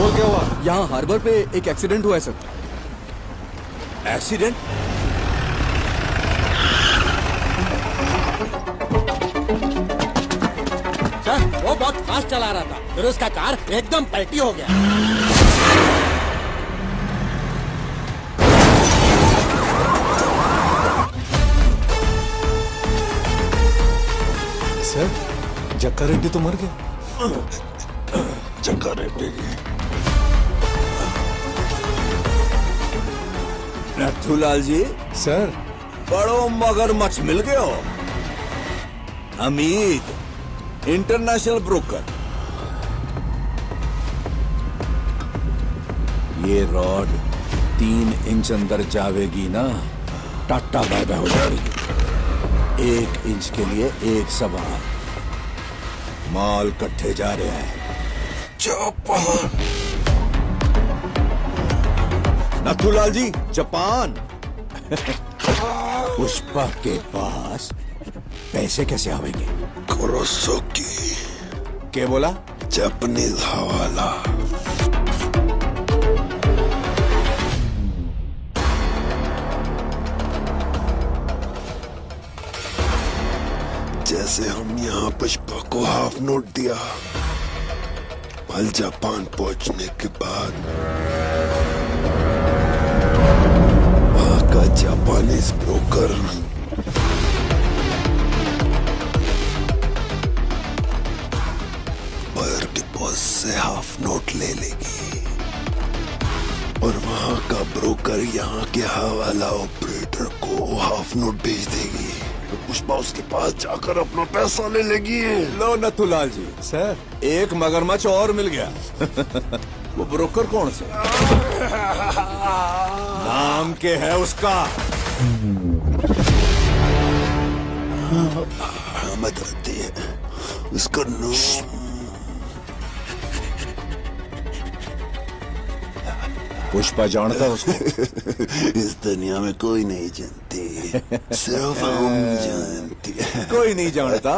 बोल क्या हुआ? यहाँ हार्बर पे एक एक्सीडेंट हुआ है सर। एक्सीडेंट? सर वो बहुत फास्ट चला रहा था, फिर उसका कार एकदम पलटी हो गया। सर जक्का रेड्डी तो मर गया। जक्का रेड्डी नथुलाल जी, सर बड़ो मगरमच्छ मिल गए हो। Hamid international broker. ये रॉड 3 इंच अंदर जावेगी ना, टाटा बाय बाय हो जाएगी। 1 इंच के लिए 1 सवाल। माल कट्ठे जा रहे हैं। जापान। नथुलाल जी, जापान। पुष्पा के पास पैसे कैसे आवेंगे? कुरोसाकी क्या बोला? जापानीज हवाला। जैसे हम यहाँ पुष्पा को हाफ नोट दिया, कल जापान पहुंचने के बाद वहां का जापानीज ब्रोकर वायर डिपॉजिट से हाफ नोट ले लेगी और वहां का ब्रोकर यहाँ के हवाला ऑपरेटर को हाफ नोट भेज देगी। तो पुष्पा उसके पास जाकर अपना पैसा ले लेगी। लो नथुलाल जी, सर एक मगरमच्छ और मिल गया। वो ब्रोकर कौन से? नाम के है उसका? मत आती है उसका नाम। पुष्पा जानता उसको? इस दुनिया में कोई नहीं जानती, सिर्फ हम जानती है। कोई नहीं जानता।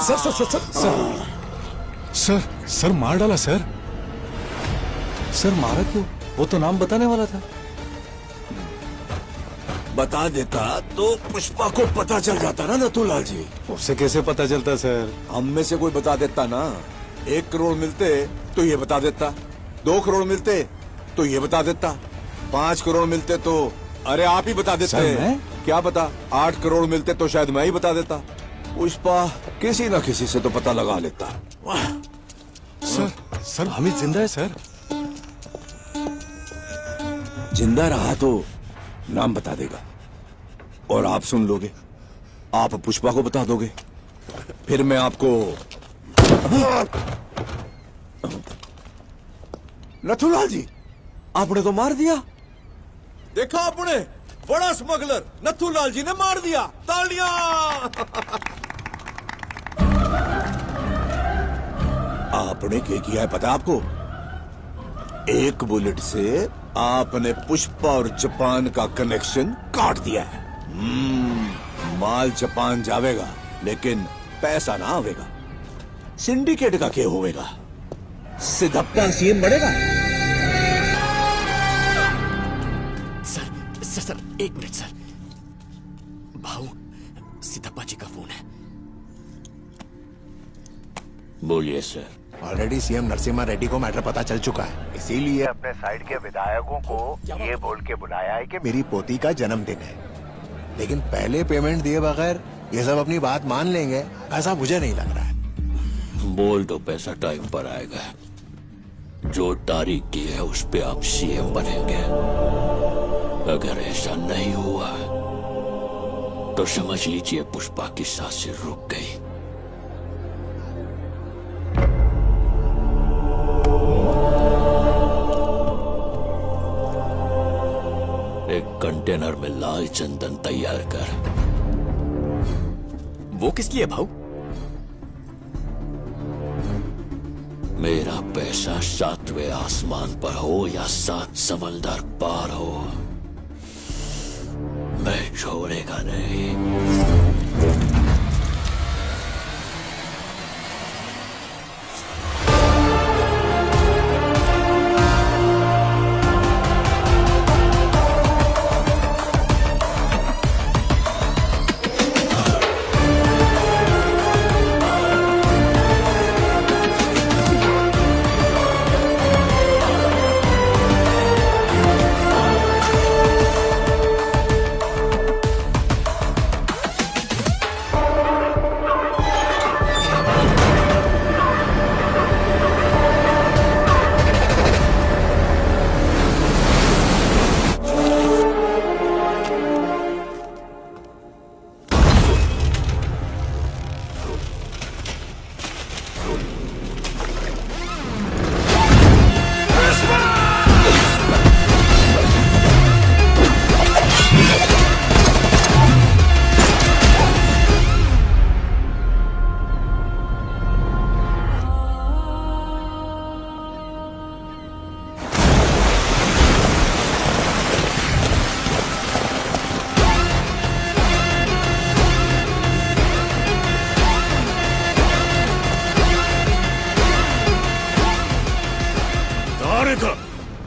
Sir sir sir sir sir sir sir मार डाला सर। सर मारा क्यों? वो तो नाम बताने वाला था। बता देता तो पुष्पा को पता चल जाता ना नथुलाल जी। उससे कैसे पता चलता सर? हम में से कोई बता देता ना। 1 करोड़ मिलते तो ये बता देता, 2 करोड़ मिलते तो ये बता देता, 5 करोड़ मिलते तो अरे आप ही बता देते। सर, मैं? क्या पता 8 करोड़ मिलते तो शायद मैं ही बता देता। पुष्पा किसी न किसी से तो पता लगा लेता। सर सर हमीद जिंदा है सर। जिंदा रहा तो नाम बता देगा और आप सुन लोगे। आप पुष्पा को बता दोगे, फिर मैं आपको। नथुलाल जी, आपने तो मार दिया। देखा आपने, बड़ा स्मगलर नथुलाल जी ने मार दिया। तालियां। आपने क्या किया है पता आपको? 1 बुलेट से आपने पुष्पा और जापान का कनेक्शन काट दिया है। माल जापान जावेगा लेकिन पैसा ना आवेगा। सिंडिकेट का क्या होवेगा? सिद्धप्पा सीएम बढ़ेगा। Sir sir sir 1 minute sir. भाऊ, सिद्धप्पा जी का फोन है। बोलिए sir. Already CM Narasimha Reddy को मैटर पता चल चुका है, इसीलिए अपने साइड के विधायकों को ये बोल के बुलाया है कि मेरी पोती का जन्मदिन है, लेकिन पहले पेमेंट दिए बगैर ये सब अपनी बात मान लेंगे ऐसा मुझे नहीं लग रहा है। बोल दो पैसा टाइम पर आएगा। जो तारीख की है उस पे आप सीएम बनेंगे। अगर ऐसा नहीं हुआ तो समझ लीजिए पुष्पा की सांसें रुक गई। एक कंटेनर में लाल चंदन तैयार कर। वो किस लिए भाऊ? मेरा पैसा 7वें आसमान पर हो या 7 समंदर पार हो, मैं छोड़ेगा नहीं।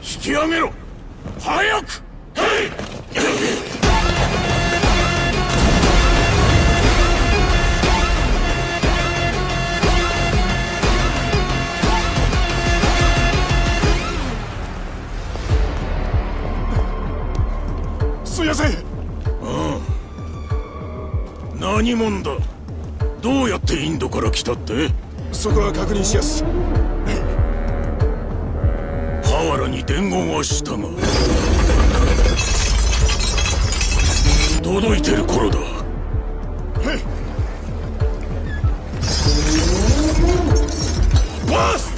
引き上げろ早くすいません。何者だどうやってインドから来たってそこは確認しやす。ハワラに伝言はしたが届いてる頃だバス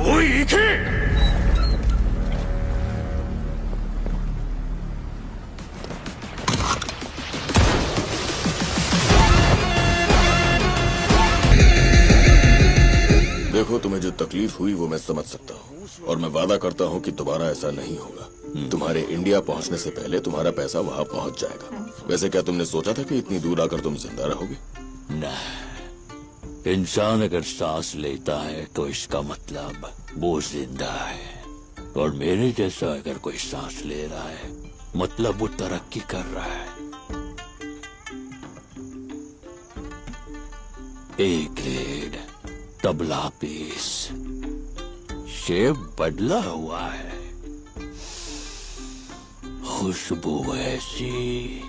おい行けदेखो तुम्हें जो तकलीफ हुई वो मैं समझ सकता हूँ और मैं वादा करता हूँ कि दोबारा ऐसा नहीं होगा। तुम्हारे इंडिया पहुँचने से पहले तुम्हारा पैसा वहाँ पहुँच जाएगा। वैसे क्या तुमने सोचा था कि इतनी दूर आकर तुम जिंदा रहोगे? नहीं इंसान अगर सांस लेता है तो इसका मतलब वो जिंदा है और मेरे जैसा अगर कोई सांस ले रहा है मतलब वो तरक्की कर रहा है। A grade tabla piece shape बदला हुआ है खुशबू ऐसी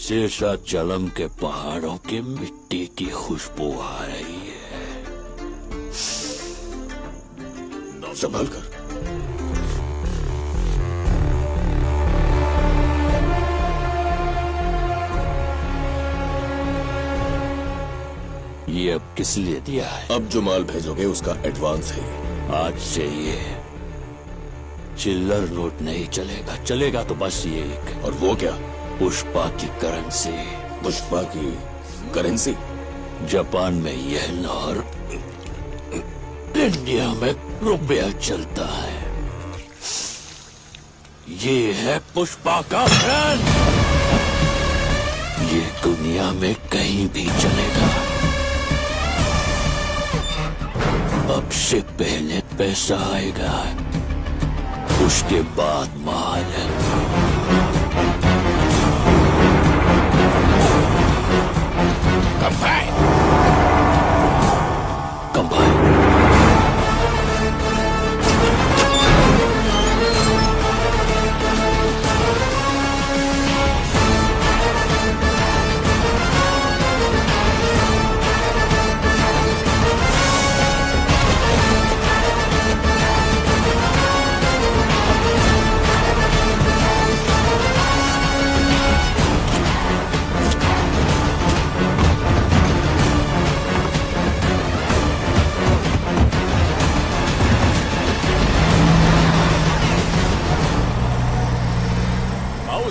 शेषाचलम के पहाड़ों की मिट्टी की खुशबू आ रही है। संभाल कर। ये अब किस लिए दिया है? अब जो माल भेजोगे उसका एडवांस है ये। आज से ये चिल्लर नोट नहीं चलेगा, चलेगा तो बस ये एक और वो क्या? पुष्पा की करेंसी। पुष्पा की करेंसी? जापान में यह और इंडिया में रुपया चलता है। ये है पुष्पा का ब्रांड, ये दुनिया में कहीं भी चलेगा। अब से पहले पैसा आएगा, उसके बाद माल। कंबाइन कंबाइन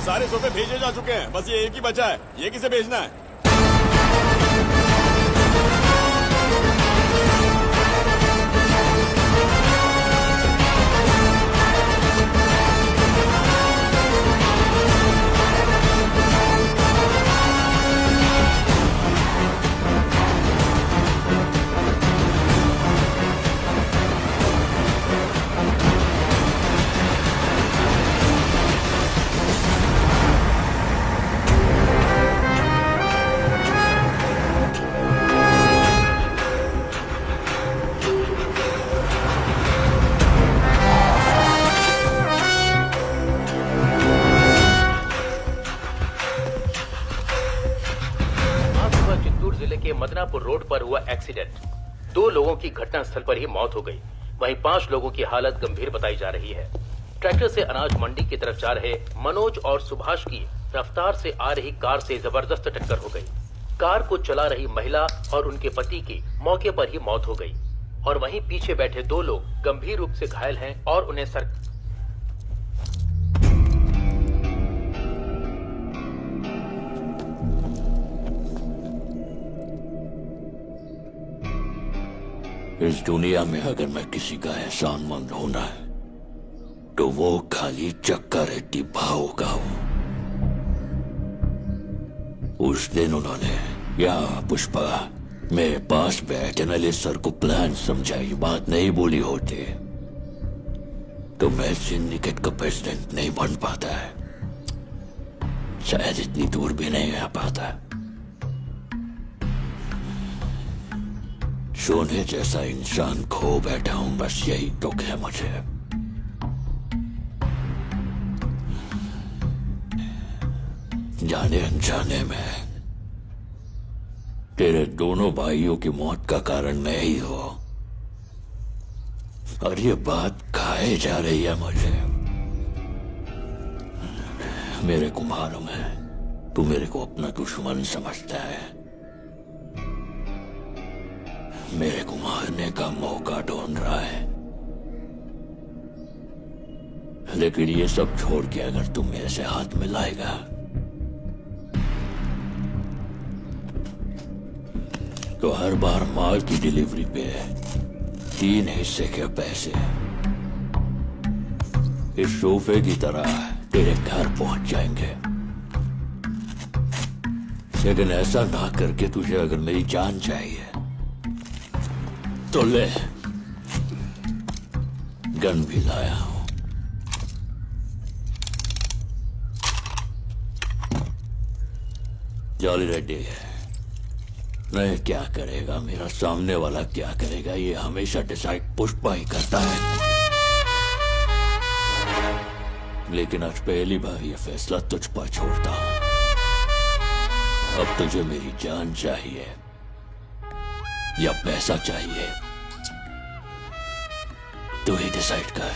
सारे सोफे भेजे जा चुके हैं, बस ये एक ही बचा है। ये किसे भेजना है? मदनापुर रोड पर हुआ एक्सीडेंट, 2 लोगों की घटनास्थल पर ही मौत हो गई। वहीं 5 लोगों की हालत गंभीर बताई जा रही है। ट्रैक्टर से अनाज मंडी की तरफ जा रहे मनोज और सुभाष की रफ्तार से आ रही कार से जबरदस्त टक्कर हो गई। कार को चला रही महिला और उनके पति की मौके पर ही मौत हो गई और वहीं पीछे बैठे 2 लोग गंभीर रूप से घायल हैं और उन्हें इस दुनिया में अगर मैं किसी का एहसानमंद होना है तो वो खाली चक्का रेड्डी भाव का हूं। उस दिन उन्होंने या पुष्पा मेरे पास बैठ एनालिस्ट सर को प्लान समझाई बात नहीं बोली होती तो मैं सिंडिकेट का प्रेसिडेंट नहीं बन पाता है, शायद इतनी दूर भी नहीं आ पाता। सोने जैसा इंसान खो बैठा हूं, बस यही दुख है मुझे। जाने अनजाने में तेरे दोनों भाइयों की मौत का कारण मैं ही हो और ये बात खाए जा रही है मुझे। मेरे को मालूम है तू मेरे को अपना दुश्मन समझता है, मेरे को मारने का मौका ढूंढ रहा है, लेकिन ये सब छोड़ के अगर तू मेरे से हाथ मिलाएगा तो हर बार माल की डिलीवरी पे 3 हिस्से के पैसे इस सोफे की तरह तेरे घर पहुंच जाएंगे। लेकिन ऐसा ना करके तुझे अगर मेरी जान चाहिए तो ले, गन भी लाया हूं। जॉली रेड्डी नहीं क्या करेगा, मेरा सामने वाला क्या करेगा, ये हमेशा डिसाइड पुष्पा ही करता है। लेकिन आज पहली बार ये फैसला तुझ पर छोड़ता हूं। अब तुझे मेरी जान चाहिए या पैसा चाहिए, तू ही डिसाइड कर।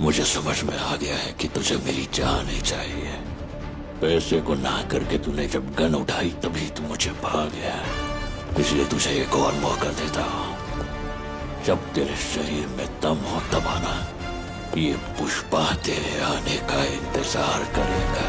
मुझे समझ में आ गया है कि तुझे मेरी जान ही चाहिए। पैसे को ना करके तूने जब गन उठाई तभी तू मुझे भाग गया, इसलिए तुझे एक और मौका देता हूं। जब तेरे शरीर में दम हो तब आना, ये पुष्पा तेरे आने का इंतजार करेगा।